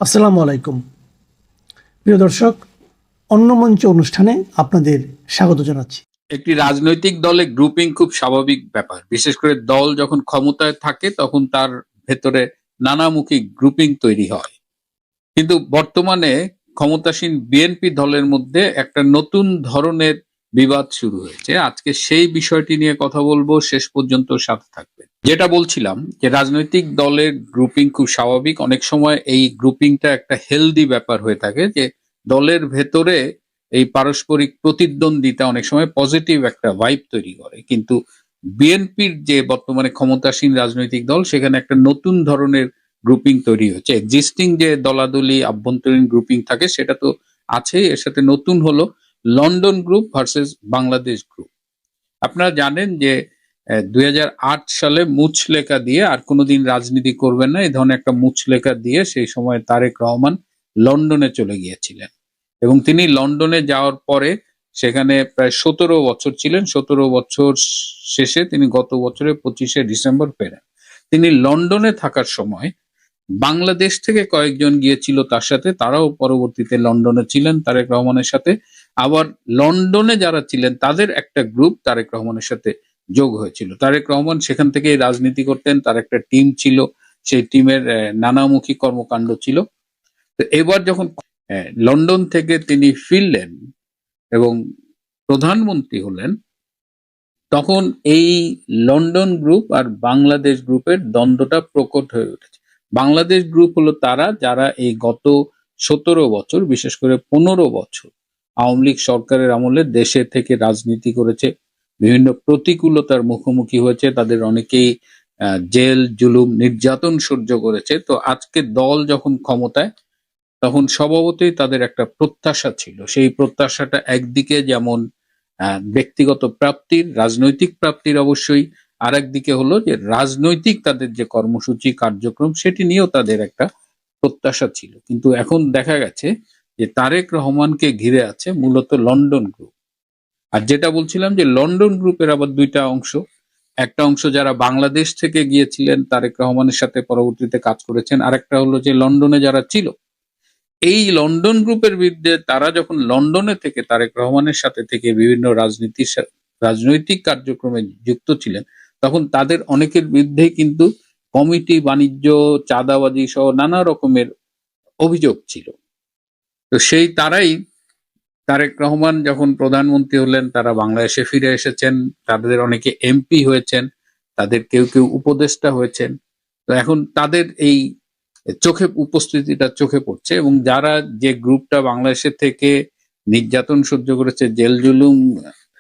আসসালামু আলাইকুম প্রিয় দর্শক, অন্য মঞ্চ অনুষ্ঠানে আপনাদের স্বাগত জানাচ্ছি। একটি রাজনৈতিক দলে গ্রুপিং খুব স্বাভাবিক ব্যাপার। বিশেষ করে দল যখন ক্ষমতায় থাকে তখন তার ভেতরে নানামুখী গ্রুপিং তৈরি হয়। কিন্তু বর্তমানে ক্ষমতাসীন বিএনপি দলের মধ্যে একটা নতুন ধরনের বিবাদ শুরু হয়েছে। আজকে সেই বিষয়টি নিয়ে কথা বলবো, শেষ পর্যন্ত সাথে থাকবে। যেটা বলছিলাম যে রাজনৈতিক দলের গ্রুপিং খুব স্বাভাবিক। অনেক সময় এই গ্রুপিংটা একটা হেলদি ব্যাপার হয়ে থাকে, যে দলের ভেতরে এই পারস্পরিক প্রতিদ্বন্দ্বিতা অনেক সময় পজিটিভ একটা ভাইব তৈরি করে। কিন্তু বিএনপির যে বর্তমানে ক্ষমতাসীন রাজনৈতিক দল, সেখানে একটা নতুন ধরনের গ্রুপিং তৈরি হচ্ছে। এক্সিস্টিং যে দলাদলি আভ্যন্তরীণ গ্রুপিং থাকে সেটা তো আছেই, এর সাথে নতুন হলো London group versus Bangladesh group. আপনারা জানেন যে 2008 সালে মুচলেখা দিয়ে আর কোনোদিন রাজনীতি করবেন না, এই ধরনের একটা মুচলেখা দিয়ে সেই সময় তারেক রহমান লন্ডনে চলে গিয়েছিলেন। এবং তিনি লন্ডনে যাওয়ার পরে সেখানে প্রায় 17 বছর ছিলেন। 17 বছর শেষে তিনি গত বছরের 25শে ডিসেম্বর ফেরেন। তিনি লন্ডনে থাকার সময় বাংলাদেশ থেকে কয়েকজন গিয়েছিল তার সাথে, তারাও পরবর্তীতে লন্ডনে ছিলেন তারেক রহমানের সাথে। আবার লন্ডনে যারা ছিলেন তাদের একটা গ্রুপ তারেক রহমানের সাথে যোগ হয়েছিল। তারেক রহমান সেখান থেকে রাজনীতি করতেন, তার একটা টিম ছিল, সেই টিমের নানামুখী কর্মকাণ্ড ছিল। তো এবার যখন লন্ডন থেকে তিনি ফিরলেন এবং প্রধানমন্ত্রী হলেন, তখন এই লন্ডন গ্রুপ আর বাংলাদেশ গ্রুপের দ্বন্দ্বটা প্রকট হয়ে উঠেছে। বাংলাদেশ গ্রুপ হলো তারা যারা এই গত 17 বছর, বিশেষ করে 15 বছর আওয়ামী লীগ সরকারের আমলে দেশে থেকে রাজনীতি করেছে, বিভিন্ন প্রতিকূলতার মুখোমুখি হয়েছে, তাদের অনেকেই জেল জুলুম নির্যাতন সহ্য করেছে। তো আজকে দল যখন ক্ষমতায়, তখন স্বভাবতই তাদের একটা প্রত্যাশা ছিল। সেই প্রত্যাশাটা একদিকে যেমন ব্যক্তিগত প্রাপ্তির, রাজনৈতিক প্রাপ্তির অবশ্যই, আর একদিকে হলো যে রাজনৈতিক তাদের যে কর্মসূচি কার্যক্রম সেটি নিয়েও তাদের একটা প্রত্যাশা ছিল। কিন্তু এখন দেখা গেছে যে তারেক রহমানকে ঘিরে আছে মূলত লন্ডন গ্রুপ। আর যেটা বলছিলাম যে লন্ডন গ্রুপের আবার দুইটা অংশ। একটা অংশ যারা বাংলাদেশ থেকে গিয়েছিলেন তারেক রহমানের সাথে পরবর্তীতে কাজ করেছেন, আরেকটা হলো যে লন্ডনে যারা ছিল। এই লন্ডন গ্রুপের বিরুদ্ধে তারা যখন লন্ডনে থেকে তারেক রহমানের সাথে থেকে বিভিন্ন রাজনৈতিক কার্যক্রমে যুক্ত ছিলেন, তখন তাদের অনেকের বিরুদ্ধেই কিন্তু কমিটি বাণিজ্য, চাঁদাবাজি সহ নানা রকমের অভিযোগ ছিল। তো সেই তারাই তারেক রহমান যখন প্রধানমন্ত্রী হলেন, তারা বাংলাদেশে ফিরে এসেছেন, তাদের অনেকে এমপি হয়েছেন, তাদের কেউ কেউ উপদেষ্টা হয়েছেন। তো এখন তাদের এই চোখে উপস্থিতিটা চোখে পড়ছে, এবং যারা যে গ্রুপটা বাংলাদেশের থেকে নির্যাতন সহ্য করেছে, জেল জুলুম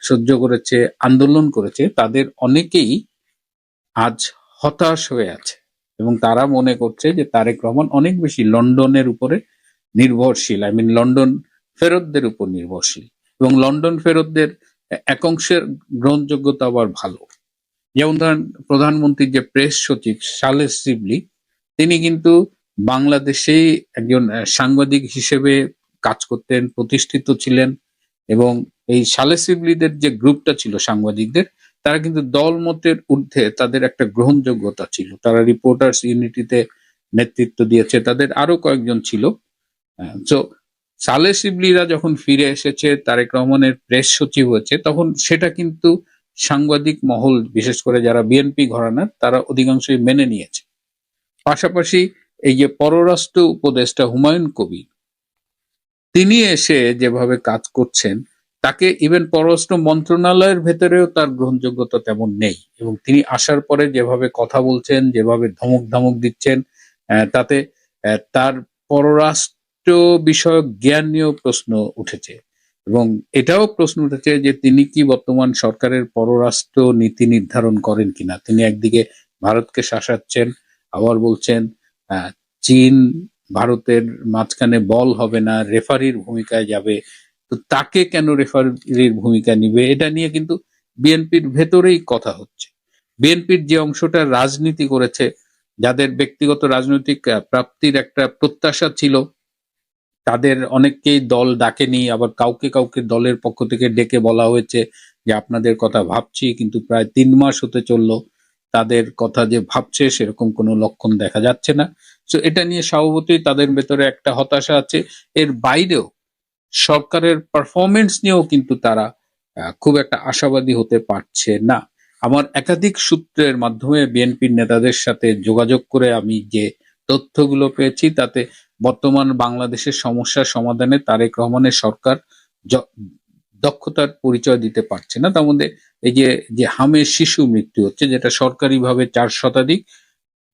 সহ্য করেছে, আন্দোলন করেছে, তাদের অনেকেই আজ হতাশ হয়ে আছে এবং তারা মনে করছে যে তারেক রহমান অনেক বেশি লন্ডনের উপরে নির্ভরশীল, লন্ডন ফেরতদের উপর নির্ভরশীল। এবং লন্ডন ফেরতদের এক অংশের গ্রহণযোগ্যতা আবার ভালো। যেমন ধরেন প্রধানমন্ত্রীর যে প্রেস সচিব সালেহ শিবলি, তিনি কিন্তু বাংলাদেশেই একজন সাংবাদিক হিসেবে কাজ করতেন, প্রতিষ্ঠিত ছিলেন। এবং এই সালেহ শিবলিদের যে গ্রুপটা ছিল সাংবাদিকদের, তারা কিন্তু দল মতের ঊর্ধ্বে তাদের একটা গ্রহণযোগ্যতা ছিল। তারা রিপোর্টার্স ইউনিটিতে নেতৃত্ব দিয়েছে, তাদের আরো কয়েকজন ছিল। তো সালেহ শিবলিরা যখন ফিরে এসেছে, তারেক রহমানের প্রেস সচিব হয়েছে, তখন সেটা কিন্তু সাংবাদিক মহল, বিশেষ করে যারা বিএনপি ঘরানার, তারা অধিকাংশই মেনে নিয়েছে। পাশাপাশি এই যে পররাষ্ট্র উপদেষ্টা হুমায়ুন কবির, তিনি এসে যেভাবে কাজ করছেন, তাকে ইভেন পররাষ্ট্র মন্ত্রণালয়ের ভেতরেও তার গ্রহণযোগ্যতা তেমন নেই। এবং তিনি আসার পরে যেভাবে কথা বলছেন, যেভাবে ধমক ধমক দিচ্ছেন, তাতে তার পররাষ্ট্র বিষয়ক জ্ঞান নিয়েও প্রশ্ন উঠেছে। এবং এটাও প্রশ্ন উঠেছে যে তিনি কি বর্তমান সরকারের পররাষ্ট্র নীতি নির্ধারণ করেন কিনা। তিনি একদিকে ভারতকে শাসাচ্ছেন, আবার বলছেন চীন ভারতের মাঝখানে বল হবে না, রেফারির ভূমিকায় যাবে। তো তাকে কেন রেফারির ভূমিকা নিবে, এটা নিয়ে কিন্তু বিএনপির ভেতরেই কথা হচ্ছে। বিএনপির যে অংশটা রাজনীতি করেছে, যাদের ব্যক্তিগত রাজনৈতিক প্রাপ্তির একটা প্রত্যাশা ছিল, তাদের অনেককেই দল ডাকেনি, আবার কাউকে কাউকে দলের পক্ষ থেকে ডেকে বলা হয়েছে যে আপনাদের কথা ভাবছি। কিন্তু প্রায় 3 মাস হতে চললো, তাদের কথা যে ভাবছে সেরকম কোনো লক্ষণ দেখা যাচ্ছে না। তো এটা নিয়ে স্বভাবতই তাদের ভেতরে একটা হতাশা আছে। এর বাইরেও সরকারের পারফরমেন্স নিয়েও কিন্তু তারা খুব একটা আশাবাদী হতে পারছে না। আমার একাধিক সূত্রের মাধ্যমে বিএনপির নেতাদের সাথে যোগাযোগ করে আমি যে তথ্যগুলো পেয়েছি তাতে বর্তমান বাংলাদেশের সমস্যার সমাধানে তারেক রহমানের সরকার দক্ষতার পরিচয় দিতে পারছে না। তার মধ্যে এই যে হামের শিশু মৃত্যু হচ্ছে, যেটা সরকারিভাবে 4 শতাধিক,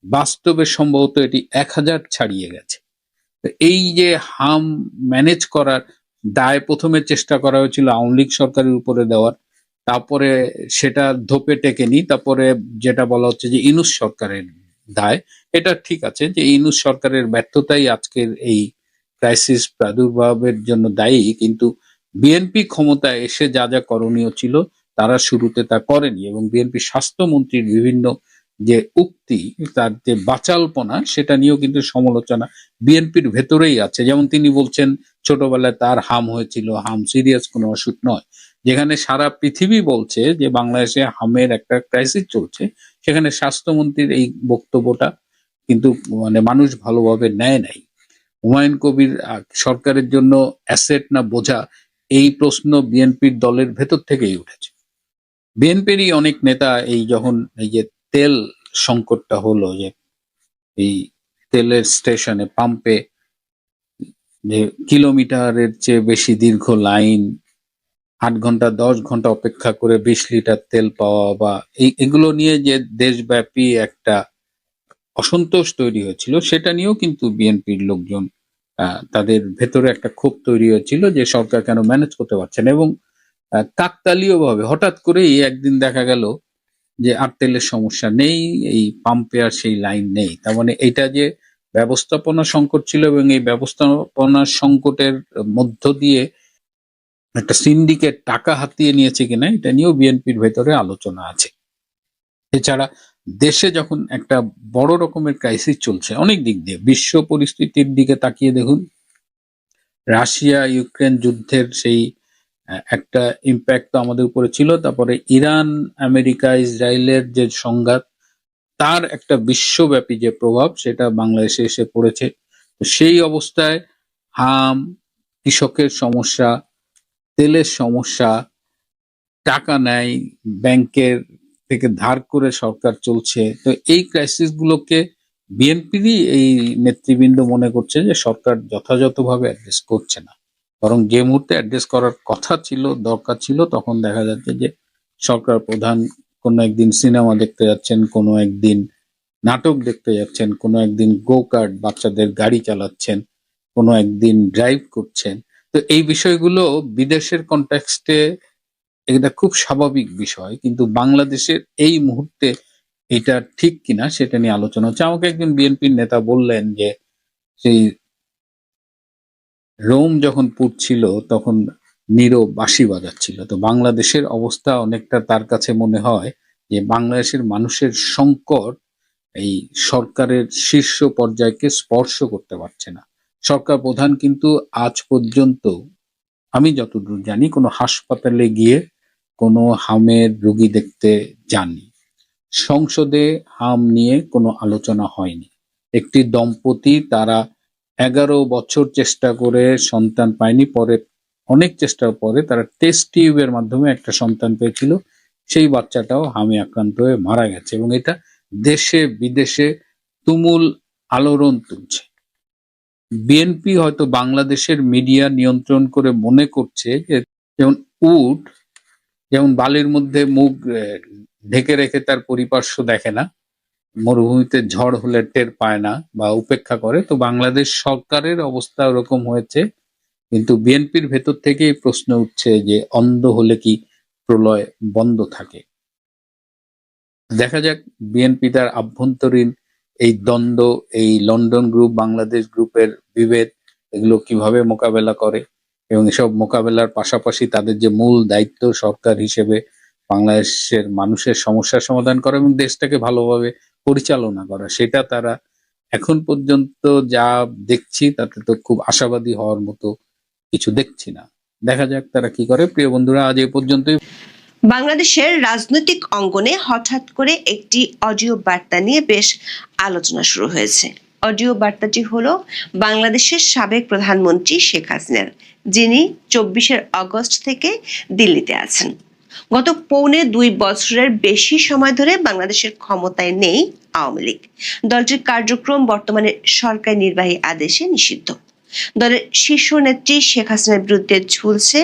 বাস্তবে সম্ভবত এটি 1000 ছাড়িয়ে গেছে। তো এই যে হাম ম্যানেজ করার দায় প্রথমে চেষ্টা করা হয়েছিল আওয়ামী লীগ সরকারের উপরে দেওয়ার, তারপরে সেটা ধোপে টেকেনি, তারপরে যেটা বলা হচ্ছে যে ইউনূস সরকারের দায়। এটা ঠিক আছে যে ইউনূস সরকারের ব্যর্থতাই আজকের এই ক্রাইসিস প্রাদুর্ভাবের জন্য দায়ী, কিন্তু বিএনপি ক্ষমতায় এসে যা যা করণীয় ছিল তারা শুরুতে তা করেনি, এবং বিএনপি স্বাস্থ্যমন্ত্রীর বিভিন্ন যে উক্তি, তার যে বাচালপনা, সেটা নিয়েও কিন্তু সমালোচনা বিএনপির ভেতরেই আছে। যেমন তিনি বলছেন ছোটবেলায় তার হাম হয়েছিল, হাম সিরিয়াস কোনো অসুখ নয়। যেখানে সারা পৃথিবী বলছে যে বাংলাদেশে হামের একটা ক্রাইসিস চলছে, সেখানে স্বাস্থ্যমন্ত্রীর এই বক্তব্যটা কিন্তু মানে মানুষ ভালোভাবে নেয় নাই। হুমায়ুন কবির সরকারের জন্য অ্যাসেট না বোঝা, এই প্রশ্ন বিএনপির দলের ভেতর থেকেই উঠেছে। বিএনপিরই অনেক নেতা যখন এই যে তেল সংকটটা হলো, যে এই তেলের স্টেশনে পাম্পে যে কিলোমিটারের চেয়ে বেশি দীর্ঘ লাইন, 8 ঘন্টা 10 ঘন্টা অপেক্ষা করে 20 লিটার তেল পাওয়া, বা এগুলো নিয়ে যে দেশব্যাপী একটা অসন্তোষ তৈরি হয়েছিল, সেটা নিয়েও কিন্তু বিএনপির লোকজন তাদের ভেতরে একটা ক্ষোভ তৈরি হয়েছিল যে সরকার কেন ম্যানেজ করতে পারছে না। এবং কাকতালীয় ভাবে হঠাৎ করেই একদিন দেখা গেল যে আর তেলের সমস্যা নেই, এই পাম্পে আর সেই লাইন নেই। তার মানে এটা যে ব্যবস্থাপনা সংকট ছিল, এবং এই ব্যবস্থাপনা সংকটের মধ্য দিয়ে একটা সিন্ডিকেট টাকা হাতিয়ে নিয়েছে কিনা, এটা নিয়েও বিএনপির ভেতরে আলোচনা আছে। এছাড়া দেশে যখন একটা বড় রকমের ক্রাইসিস চলছে অনেক দিক দিয়ে, বিশ্ব পরিস্থিতির দিকে তাকিয়ে দেখুন, রাশিয়া ইউক্রেন যুদ্ধের সেই একটা ইম্প্যাক্ট তো আমাদের উপরে ছিল, তারপরে ইরান আমেরিকা ইসরায়েলের যে সংঘাত, তার একটা বিশ্বব্যাপী যে প্রভাব, সেটা বাংলাদেশে এসে পড়েছে। তো সেই অবস্থায় হাম, কৃষকের সমস্যা, তেলের সমস্যা, টাকা নেয় ব্যাংকের থেকে ধার করে সরকার চলছে। তো এই ক্রাইসিস গুলোকে বিএনপিরই এই নেতৃবৃন্দ মনে করছে যে সরকার যথাযথভাবে অ্যাড্রেস করছে না, বরং যে মুহূর্তে অ্যাড্রেস করার কথা ছিল, দরকার ছিল, তখন দেখা যাচ্ছে যে সরকার প্রধান কোনো একদিন সিনেমা দেখতে যাচ্ছেন, কোনো একদিন নাটক দেখতে যাচ্ছেন, কোনো একদিন গো কার্ট বাচ্চাদের গাড়ি চালাচ্ছেন, কোনো একদিন ড্রাইভ করছেন। তো এই বিষয়গুলো বিদেশের কনটেক্সটে এটা খুব স্বাভাবিক বিষয়, কিন্তু বাংলাদেশের এই মুহূর্তে এটা ঠিক কিনা সেটা নিয়ে আলোচনা হচ্ছে। আমাকে একজন বিএনপির নেতা বললেন যে সেই রোম যখন পুড়ছিল তখন নীরব বাঁশি বাজাচ্ছিল। তো বাংলাদেশের অবস্থা অনেকটা তার কাছে মনে হয় যে বাংলাদেশের মানুষের সংকট এই সরকারের শীর্ষ পর্যায়কে স্পর্শ করতে পারছে না। সরকার প্রধান কিন্তু আজ পর্যন্ত আমি যতদূর জানি কোনো হাসপাতালে গিয়ে কোনো হামের রোগী দেখতে যাননি। সংসদে হাম নিয়ে কোনো আলোচনা হয়নি। একটি দম্পতি, তারা 11 বছর চেষ্টা করে সন্তান পায়নি, পরে অনেক চেষ্টার পরে তারা টেস্ট টিউবের মাধ্যমে একটা সন্তান পেয়েছিল, সেই বাচ্চাটাও হামে আক্রান্ত হয়ে মারা গেছে, এবং এটা দেশে বিদেশে তুমুল আলোড়ন তুলছে। বিএনপি হয়তো বাংলাদেশের মিডিয়া নিয়ন্ত্রণ করে মনে করছে যে যেমন উট যেমন বালির মধ্যে মুখ ঢেকে রেখে তার পরিপার্শ্ব দেখে না, মরুভূমিতে ঝড় হলে টের পায় না বা উপেক্ষা করে, তো বাংলাদেশ সরকারের অবস্থা ওরকম হয়েছে। কিন্তু বিএনপির ভেতর থেকে এই প্রশ্ন উঠছে যে অন্ধ হলে কি প্রলয় বন্ধ থাকে? দেখা যাক বিএনপি তার আভ্যন্তরীণ এই দ্বন্দ্ব, এই লন্ডন গ্রুপ বাংলাদেশ গ্রুপের বিভেদ, এগুলো কিভাবে মোকাবেলা করে, এবং এসব মোকাবেলার পাশাপাশি তাদের যে মূল দায়িত্ব সরকার হিসেবে বাংলাদেশের মানুষের সমস্যার সমাধান করা এবং দেশটাকে ভালোভাবে পরিচালনা করা, সেটা তারা এখন পর্যন্ত যা দেখছি তাতে তো খুব আশাবাদী হওয়ার মতো কিছু দেখছি না। দেখা যাক তারা কি করে। প্রিয় বন্ধুরা, আজ এই পর্যন্তই। বাংলাদেশের রাজনৈতিক অঙ্গনে হঠাৎ করে একটি অডিও বার্তা নিয়ে বেশ আলোচনা শুরু হয়েছে। অডিও বার্তাটি হলো বাংলাদেশের সাবেক প্রধানমন্ত্রী শেখ হাসিনার, যিনি 24 আগস্ট থেকে দিল্লিতে আছেন। গত 2.25 বছরের বেশি সময় ধরে বাংলাদেশের ক্ষমতায় নেই আওয়ামী লীগ। দলটির কার্যক্রম বর্তমানে সরকারি নির্বাহী আদেশে নিষিদ্ধ। দলের শীর্ষ নেত্রী শেখ হাসিনার বিরুদ্ধে ঝুলছে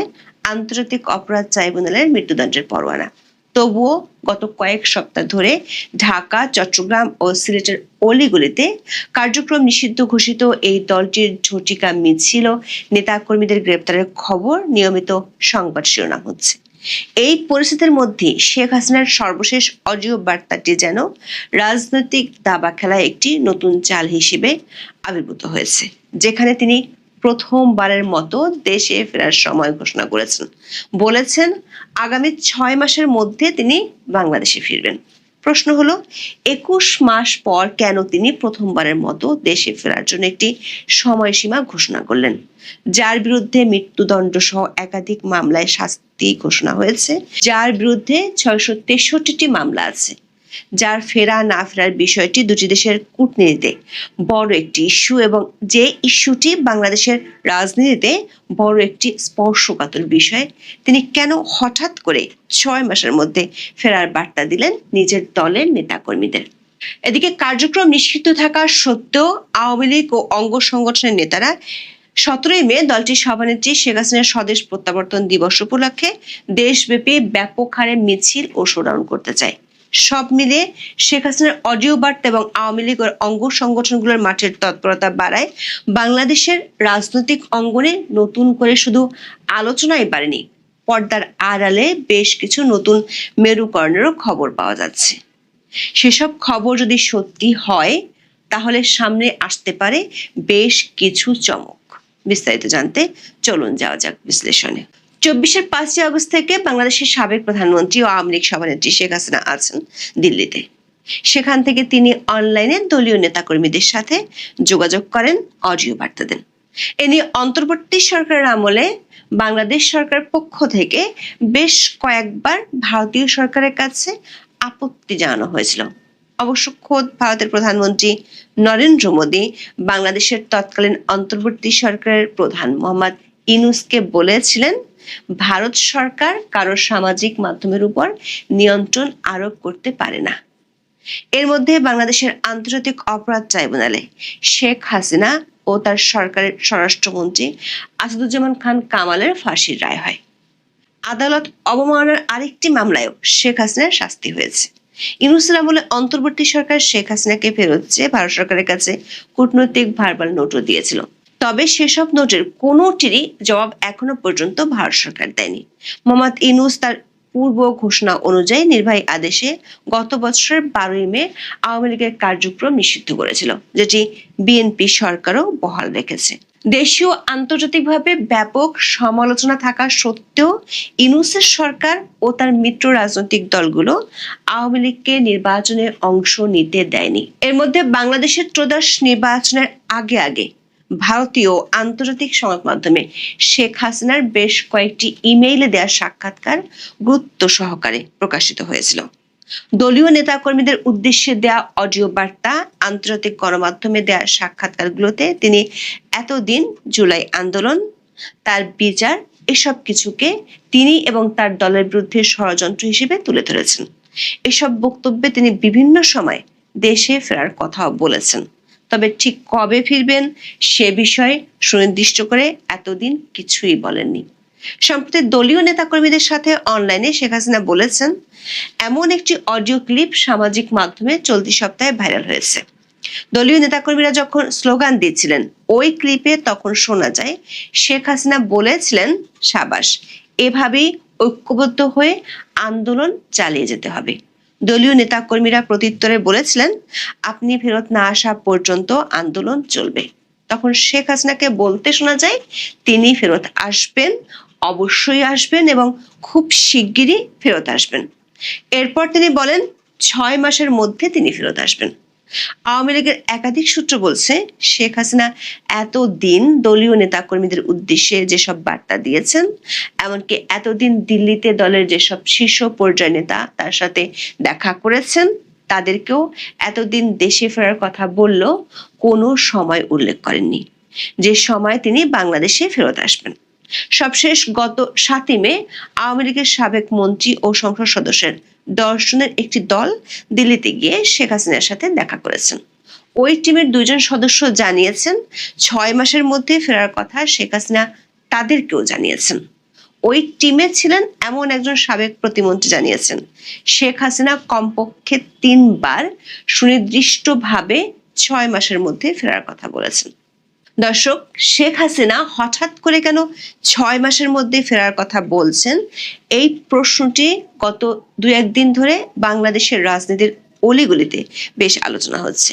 আন্তর্জাতিক অপরাধ ট্রাইব্যুনালের মৃত্যুদণ্ডের পরোয়ানা। তবুও গত কয়েক সপ্তাহ ধরে ঢাকা, চট্টগ্রাম ও সিলেটের অলিগলিতে কার্যক্রম নিষিদ্ধ ঘোষিত এই দলটির ঝটিকা মিছিল ও নেতাকর্মীদের গ্রেপ্তারের খবর নিয়মিত সংবাদ শিরোনাম হচ্ছে। এই পরিস্থিতির মধ্যে শেখ হাসিনার সর্বশেষ অডিও বার্তাটি যেন রাজনৈতিক দাবা খেলায় একটি নতুন চাল হিসেবে আবির্ভূত হয়েছে, যেখানে তিনি প্রথমবারের মতো দেশে ফেরার সময় ঘোষণা করেছেন। বলেছেন আগামী 6 মাসের মধ্যে তিনি বাংলাদেশে ফিরবেন। প্রশ্ন হলো 21 মাস পর কেন তিনি প্রথমবারের মতো দেশে ফেরার জন্য একটি সময়সীমা ঘোষণা করলেন? যার বিরুদ্ধে মৃত্যুদণ্ড সহ একাধিক মামলায় শাস্তি ঘোষণা হয়েছে, যার বিরুদ্ধে 663টি মামলা আছে, যার ফেরা না ফেরার বিষয়টি দুটি দেশের কূটনীতিতে বড় একটি ইস্যু, এবং যে ইস্যুটি বাংলাদেশের রাজনীতিতে বড় একটি স্পর্শকাতর বিষয়, তিনি কেন হঠাৎ করে 6 মাসের মধ্যে ফেরার বার্তা দিলেন নিজের দলের নেতাকর্মীদের? এদিকে কার্যক্রম নিষিদ্ধ থাকা সত্ত্বেও আওয়ামী লীগ ও অঙ্গ সংগঠনের নেতারা 17 মে দলটির সভানেত্রী শেখ হাসিনার স্বদেশ প্রত্যাবর্তন দিবস উপলক্ষে দেশব্যাপী ব্যাপক হারে মিছিল ও শোডাউন করতে চায়। সব মিলিয়ে শেখ হাসিনার অডিও বার্তা এবং আওয়ামী লীগের অঙ্গ সংগঠনগুলোর মাঠের তৎপরতা বাড়ায় বাংলাদেশের রাজনৈতিক অঙ্গনে নতুন করে শুধু আলোচনাই বাড়েনি, পর্দার আড়ালে বেশ কিছু নতুন মেরুকরণেরও খবর পাওয়া যাচ্ছে। সেসব খবর যদি সত্যি হয় তাহলে সামনে আসতে পারে বেশ কিছু চমক। বিস্তারিত জানতে চলুন যাওয়া যাক বিশ্লেষণে। 5 আগস্ট থেকে বাংলাদেশের সাবেক প্রধানমন্ত্রী ও আওয়ামী লীগ সভানেত্রী শেখ হাসিনা আছেন দিল্লিতে। সেখান থেকে তিনি অনলাইনে দলীয় নেতাকর্মীদের সাথে যোগাযোগ করেন, অডিও বার্তা দেন। এ নিয়ে অন্তর্বর্তী সরকারের আমলে বাংলাদেশ সরকার পক্ষ থেকে বেশ কয়েকবার ভারতীয় সরকারের কাছে আপত্তি জানানো হয়েছিল। অবশ্য খোদ ভারতের প্রধানমন্ত্রী নরেন্দ্র মোদী বাংলাদেশের তৎকালীন অন্তর্বর্তী সরকারের প্রধান মোহাম্মদ ইউনূসকে বলেছিলেন ভারত সরকার কারো সামাজিক মাধ্যমের উপর নিয়ন্ত্রণ আরোপ করতে পারে না। এর মধ্যে বাংলাদেশের আন্তর্জাতিক অপরাধ ট্রাইব্যুনালে শেখ হাসিনা ও তার সরকারের স্বরাষ্ট্রমন্ত্রী আসাদুজ্জামান খান কামালের ফাঁসির রায় হয়। আদালত অবমাননার আরেকটি মামলায়ও শেখ হাসিনার শাস্তি হয়েছে। ইউনূসের আমলে অন্তর্বর্তী সরকার শেখ হাসিনাকে ফেরত চেয়ে ভারত সরকারের কাছে কূটনৈতিক ভার্বাল নোটও দিয়েছিল। তবে সেসব নোটের কোনোটিরই জবাব এখনো পর্যন্ত ভারত সরকার দেয়নি। মোহাম্মদ ইউনূস তার পূর্ব ঘোষণা অনুযায়ী নির্বাহী আদেশে গত বছরের 12 মে আওয়ামী লীগের কার্যক্রম নিষিদ্ধ করেছিল, যেটি বিএনপি সরকারও বহাল রেখেছে। দেশীয় আন্তর্জাতিকভাবে ব্যাপক সমালোচনা থাকা সত্ত্বেও ইউনূসের সরকার ও তার মিত্র রাজনৈতিক দলগুলো আওয়ামী লীগকে নির্বাচনে অংশ নিতে দেয়নি। এর মধ্যে বাংলাদেশের ত্রয়োদশ নির্বাচনের আগে ভারতীয় আন্তর্জাতিক সংবাদ মাধ্যমে শেখ হাসিনার বেশ কয়েকটি ইমেইলে দেওয়া সাক্ষাৎকার গুরুত্ব সহকারে প্রকাশিত হয়েছিল। দলীয় নেতাকর্মীদের উদ্দেশ্যে দেয়া অডিও বার্তা, আন্তর্জাতিক গণমাধ্যমে দেয়া সাক্ষাৎকারগুলোতে তিনি এতদিন জুলাই আন্দোলন, তার বিচার, এসব কিছুকে তিনি এবং তার দলের বিরুদ্ধে ষড়যন্ত্র হিসেবে তুলে ধরেছেন। এসব বক্তব্যে তিনি বিভিন্ন সময় দেশে ফেরার কথাও বলেছেন। তবে ঠিক কবে ফিরবেন সে বিষয়ে সুনির্দিষ্ট করে এতদিন কিছুই বলেননি। সম্প্রতি দলীয় নেতাকর্মীদের সাথে অনলাইনে শেখ হাসিনা বলেছেন, এমন একটি অডিও ক্লিপ সামাজিক মাধ্যমে চলতি সপ্তাহে ভাইরাল হয়েছে। দলীয় নেতাকর্মীরা যখন স্লোগান দিচ্ছিলেন ওই ক্লিপে তখন শোনা যায় শেখ হাসিনা বলেছিলেন, সাবাস, এভাবেই ঐক্যবদ্ধ হয়ে আন্দোলন চালিয়ে যেতে হবে। দলীয় নেতাকর্মীরা প্রত্যুত্তরে বলেছিলেন, আপনি ফেরত না আসা পর্যন্ত আন্দোলন চলবে। তখন শেখ হাসিনাকে বলতে শোনা যায় তিনি ফেরত আসবেন, অবশ্যই আসবেন এবং খুব শিগগিরই ফেরত আসবেন। এরপর তিনি বলেন 6 মাসের মধ্যে তিনি ফেরত আসবেন। আওয়ামী লীগের একাধিক সূত্র বলছে, শেখ হাসিনা এতদিন দলীয় নেতাকর্মীদের উদ্দেশ্যে যেসব বার্তা দিয়েছেন, এমনকি এতদিন দিল্লিতে দলের যেসব শীর্ষ পর্যায়ের নেতা তার সাথে দেখা করেছেন, তাদেরকেও এতদিন দেশে ফেরার কথা বললেও কোনো সময় উল্লেখ করেননি যে সময় তিনি বাংলাদেশে ফেরত আসবেন। সবশেষ গত 7 মে আওয়ামী লীগের সাবেক মন্ত্রী ও সংসদ সদস্যের 10 জনের একটি দল দিল্লিতে গিয়ে শেখ হাসিনার সাথে দেখা করেছেন। ওই টিমের 2 জন সদস্য জানিয়েছেন 6 মাসের মধ্যে ফেরার কথা শেখ হাসিনা তাদেরকেও জানিয়েছেন। ওই টিমে ছিলেন এমন একজন সাবেক প্রতিমন্ত্রী জানিয়েছেন শেখ হাসিনা কমপক্ষে 3 বার সুনির্দিষ্টভাবে 6 মাসের মধ্যে ফেরার কথা বলেছেন। দর্শক, শেখ হাসিনা হঠাৎ করে কেন 6 মাসের মধ্যে ফেরার কথা বলছেন, এই প্রশ্নটি গত 2-1 দিন ধরে বাংলাদেশের রাজনীতির অলিগলিতে বেশ আলোচনা হচ্ছে।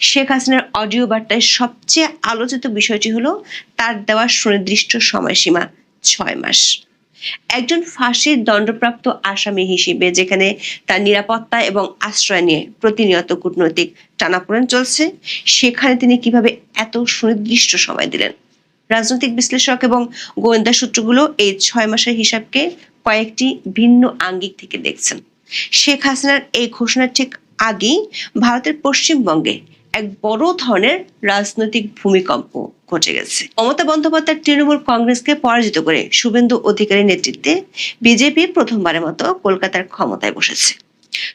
শেখ হাসিনার অডিও বার্তায় সবচেয়ে আলোচিত বিষয়টি হলো তার দেওয়া সুনির্দিষ্ট সময়সীমা 6 মাস। একজন ফাঁসির দণ্ডপ্রাপ্ত আসামি হিসেবে যেখানে তার নিরাপত্তা এবং আশ্রয় নিয়ে প্রতিনিয়ত কূটনৈতিক টানাপোড়েন চলছে, সেখানে তিনি কিভাবে এত সুনির্দিষ্ট সময় দিলেন? রাজনৈতিক বিশ্লেষক এবং গোয়েন্দা সূত্রগুলো এই 6 মাসের হিসাবকে কয়েকটি ভিন্ন আঙ্গিক থেকে দেখছেন। শেখ হাসিনার এই ঘোষণার ঠিক আগেই ভারতের পশ্চিমবঙ্গে এক বড় ধরনের রাজনৈতিক ভূমিকম্প ঘটে গেছে। মমতা বন্দ্যোপাধ্যায় তৃণমূল কংগ্রেসকে পরাজিত করে শুভেন্দু অধিকারীর নেতৃত্বে বিজেপি প্রথমবারের মতো কলকাতার ক্ষমতায় বসেছে।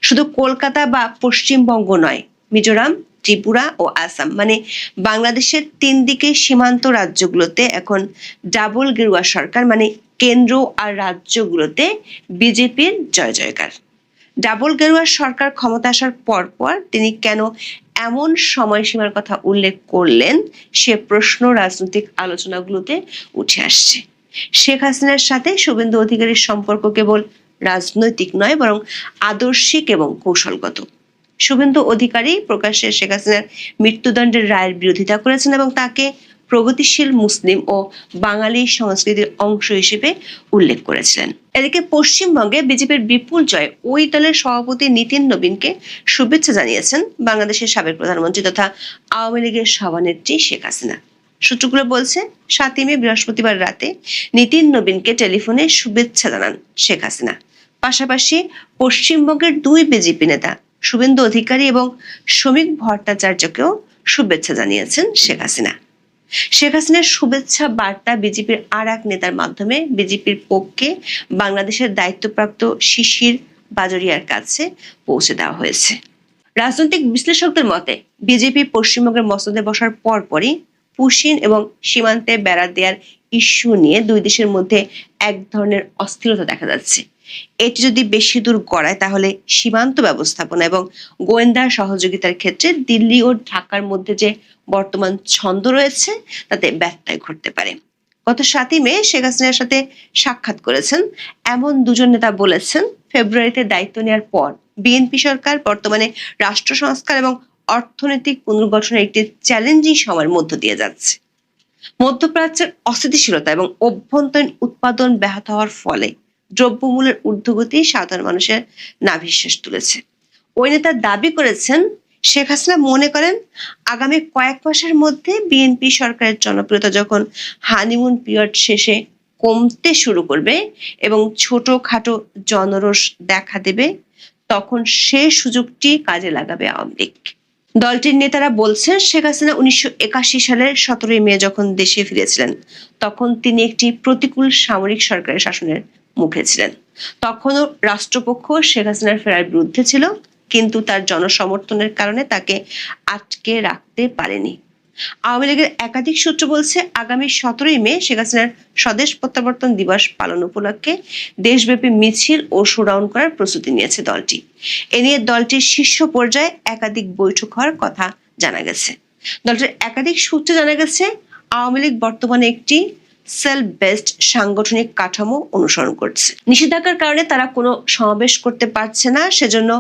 শুধু কলকাতা বা পশ্চিমবঙ্গ নয়, মিজোরাম, ত্রিপুরা ও আসাম মানে বাংলাদেশের 3 দিকে সীমান্ত রাজ্যগুলোতে এখন ডাবল গেরুয়া সরকার, মানে কেন্দ্র আর রাজ্যগুলোতে বিজেপির জয় জয়কার। ডাবল গেরুয়া সরকার ক্ষমতা আসার পর তিনি কেন এমন সময়সীমার কথা উল্লেখ করলেন, সে প্রশ্ন রাজনৈতিক আলোচনাগুলোতে উঠে আসছে। শেখ হাসিনার সাথে শুভেন্দু অধিকারীর সম্পর্ক কেবল রাজনৈতিক নয়, বরং আদর্শিক এবং কৌশলগত। শুভেন্দু অধিকারী প্রকাশ্যে শেখ হাসিনার মৃত্যুদণ্ডের রায়ের বিরোধিতা করেছেন এবং তাকে প্রগতিশীল মুসলিম ও বাঙালি সংস্কৃতির অংশ হিসেবে উল্লেখ করেছিলেন। এদিকে পশ্চিমবঙ্গে বিজেপির বিপুল জয় ওই দলের সভাপতি নীতিন নবীনকে শুভেচ্ছা জানিয়েছেন বাংলাদেশের সাবেক প্রধানমন্ত্রী তথা আওয়ামী লীগের সভানেত্রী শেখ হাসিনা। সূত্রগুলো বলছে 7 মে বৃহস্পতিবার রাতে নীতিন নবীনকে টেলিফোনে শুভেচ্ছা জানান শেখ হাসিনা। পাশাপাশি পশ্চিমবঙ্গের 2 বিজেপি নেতা শুভেন্দু অধিকারী এবং শ্রমিক ভট্টাচার্যকেও শুভেচ্ছা জানিয়েছেন শেখ হাসিনা। শেখ হাসিনার শুভেচ্ছা বার্তা বিজেপির আর এক নেতার মাধ্যমে বিজেপির পক্ষে বাংলাদেশের দায়িত্বপ্রাপ্ত শিশির বাজোরিয়ার কাছে পৌঁছে দেওয়া হয়েছে। রাজনৈতিক বিশ্লেষকদের মতে বিজেপি পশ্চিমবঙ্গের মসনদে বসার পরপরই পুশিন এবং সীমান্তে বেড়া দেওয়ার ইস্যু নিয়ে 2 দেশের মধ্যে এক ধরনের অস্থিরতা দেখা যাচ্ছে। এটি যদি বেশি দূর গড়ায় তাহলে সীমান্ত ব্যবস্থাপনা এবং গোয়েন্দা সহযোগিতার ক্ষেত্রে দিল্লি ও ঢাকার মধ্যে যে বর্তমান ছন্দ রয়েছে তাতে ব্যত্যয় ঘটতে পারে। গত 7 মে শেখ হাসিনার সাথে সাক্ষাৎ করেছেন এমন 2 জন নেতা বলেছেন, ফেব্রুয়ারিতে দায়িত্ব নেওয়ার পর বিএনপি সরকার বর্তমানে রাষ্ট্র সংস্কার এবং অর্থনৈতিক পুনর্গঠনের একটি চ্যালেঞ্জিং সময়ের মধ্য দিয়ে যাচ্ছে। মধ্যপ্রাচ্যের অস্থিতিশীলতা এবং অভ্যন্তরীণ উৎপাদন ব্যাহত হওয়ার ফলে দ্রব্যমূল্যের ঊর্ধ্বগতি সাধারণ মানুষের নাভিশ্বাস তুলেছে। ওই নেতা দাবি করেছেন শেখ হাসিনা মনে করেন আগামী কয়েক মাসের মধ্যে বিএনপি সরকারের জনপ্রিয়তা যখন হানিমুন পিরিয়ড শেষে কমতে শুরু করবে এবং ছোটখাটো জনরোষ দেখা দেবে, তখন সে সুযোগটি কাজে লাগাবে আওয়ামী লীগ। দলটির নেতারা বলছেন শেখ হাসিনা 1981 সালের 17 মে যখন দেশে ফিরেছিলেন তখন তিনি একটি প্রতিকূল সামরিক সরকারের শাসনের মুখে ছিলেন। তখনও রাষ্ট্রপক্ষ শেখ হাসিনার ফেরার বিরুদ্ধে ছিল, কিন্তু তার জনসমর্থনের কারণে তাকে আটকে রাখতে পারেনি। আওয়ামী লীগের একাধিক সূত্র বলছে আগামী 17 মে শেখ হাসিনার স্বদেশ প্রত্যাবর্তন দিবস পালন উপলক্ষে দেশব্যাপী মিছিল ও শোডাউন করার প্রস্তুতি নিয়েছে দলটি। এ নিয়ে দলটির শীর্ষ পর্যায়ে একাধিক বৈঠক হওয়ার কথা জানা গেছে। দলটির একাধিক সূত্রে জানা গেছে আওয়ামী লীগ বর্তমানে একটি সেলফ বেসড সাংগঠনিক কাঠামো অনুসরণ করছে। নিষেধাজ্ঞার কারণে তারা কোনো সমাবেশ করতে পারছে না, সেজন্য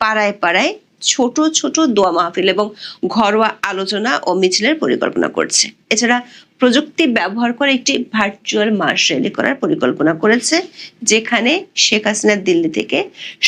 পাড়ায় পাড়ায় ছোট ছোট দোয়া মাহফিল এবং ঘরোয়া আলোচনা ও মিছিলের পরিকল্পনা করছে। এছাড়া প্রযুক্তি ব্যবহার করে একটি ভার্চুয়াল মাস র্যালি করার পরিকল্পনা করেছে, যেখানে শেখ হাসিনা দিল্লি থেকে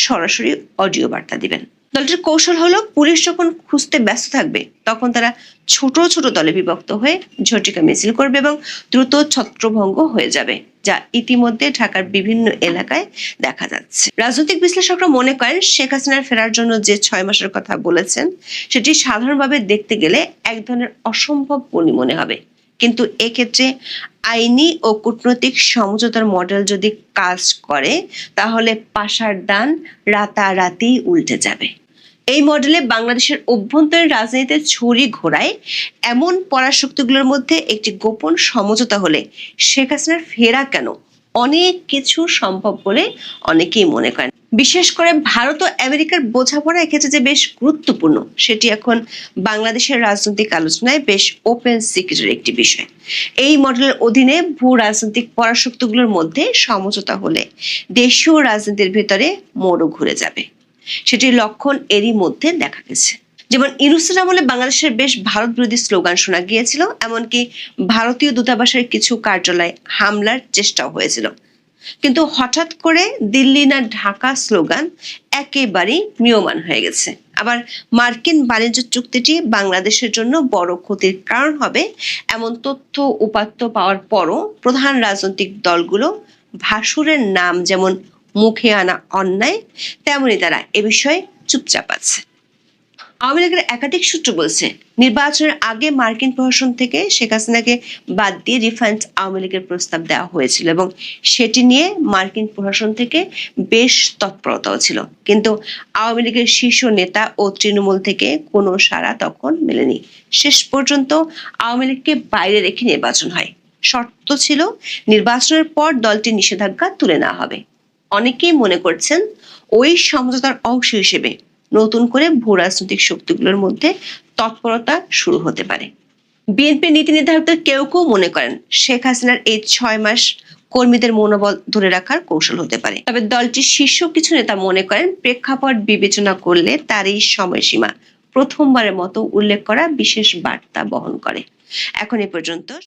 সরাসরি অডিও বার্তা দিবেন। দলটির কৌশল হলো পুলিশ যখন খুঁজতে ব্যস্ত থাকবে তখন তারা ছোট ছোট দলে বিভক্ত হয়ে ঝটিকা মিছিল করবে এবং দ্রুত ছত্রভঙ্গ হয়ে যাবে, যা ইতিমধ্যে ঢাকার বিভিন্ন এলাকায় দেখা যাচ্ছে। রাজনৈতিক বিশ্লেষকরা মনে করেন শেখ হাসিনার ফেরার জন্য যে 6 মাসের কথা বলেছেন সেটি সাধারণভাবে দেখতে গেলে এক ধরনের অসম্ভব বলে মনে হবে, কিন্তু এক্ষেত্রে আইনি ও কূটনৈতিক সমঝোতার মডেল যদি কাজ করে তাহলে পাশার দান রাতারাতি উল্টে যাবে। এই মডেলে বাংলাদেশের অভ্যন্তরীণ রাজনীতিতে ছড়ি ঘোরায় এমন পরাশক্তিগুলোর মধ্যে একটি গোপন সমঝোতা হলে শেখ হাসিনার ফেরা কেন অনেক কিছু সম্ভব বলে অনেকেই মনে করেন। বিশেষ করে ভারত ও আমেরিকার বোঝাপড়া এক্ষেত্রে যে বেশ গুরুত্বপূর্ণ সেটি এখন বাংলাদেশের রাজনৈতিক আলোচনায় বেশ ওপেন সিক্রেটের একটি বিষয়। এই মডেলের অধীনে ভূ রাজনৈতিক পরাশক্তিগুলোর মধ্যে সমঝোতা হলে দেশীয় রাজনীতির ভেতরে মোড়ও ঘুরে যাবে, সেটির লক্ষণ এরই মধ্যে দেখা গেছে। যেমন ইউনূসের আমলে বাংলাদেশের বেশ ভারত বিরোধী স্লোগান শোনা গিয়েছিল, এমনকি ভারতীয় দূতাবাসের কিছু কার্যালয়ে হামলার চেষ্টাও হয়েছিল। কিন্তু হঠাৎ করে দিল্লি না ঢাকা স্লোগান একেবারেই ম্রিয়মাণ হয়ে গেছে। আবার মার্কিন বাণিজ্য চুক্তিটি বাংলাদেশের জন্য বড় ক্ষতির কারণ হবে এমন তথ্য উপাত্ত পাওয়ার পরও প্রধান রাজনৈতিক দলগুলো ভাসুরের নাম যেমন মুখে আনা অন্যায়, তেমনি তারা এ বিষয়ে চুপচাপ আছে। আওয়ামী লীগের একাধিক সূত্র বলছে নির্বাচনের আগে মার্কিন প্রশাসন থেকে শেখ হাসিনাকে বাদ দিয়ে রিফান্ড আওয়ামী লীগের প্রস্তাব দেওয়া হয়েছিল এবং সেটি নিয়ে মার্কিন প্রশাসন থেকে বেশ তৎপরতাও ছিল, কিন্তু আওয়ামী লীগের শীর্ষ নেতা ও তৃণমূল থেকে কোনো সাড়া তখন মেলেনি। শেষ পর্যন্ত আওয়ামী লীগকে বাইরে রেখে নির্বাচন হয়। শর্ত ছিল নির্বাচনের পর দলটির নিষেধাজ্ঞা তুলে নেওয়া হবে। অনেকেই মনে করছেন ওই সমঝোতার অংশ হিসেবে নতুন করে ভূ রাজনৈতিক শক্তিগুলোর মধ্যে তৎপরতা শুরু হতে পারে। বিএনপি নীতি নির্ধারকদের কেউ কেউ মনে করেন শেখ হাসিনার এই 6 মাস কর্মীদের মনোবল ধরে রাখার কৌশল হতে পারে। তবে দলটির শীর্ষ কিছু নেতা মনে করেন প্রেক্ষাপট বিবেচনা করলে তার এই সময়সীমা প্রথমবারের মতো উল্লেখ করা বিশেষ বার্তা বহন করে। এখন এ পর্যন্ত।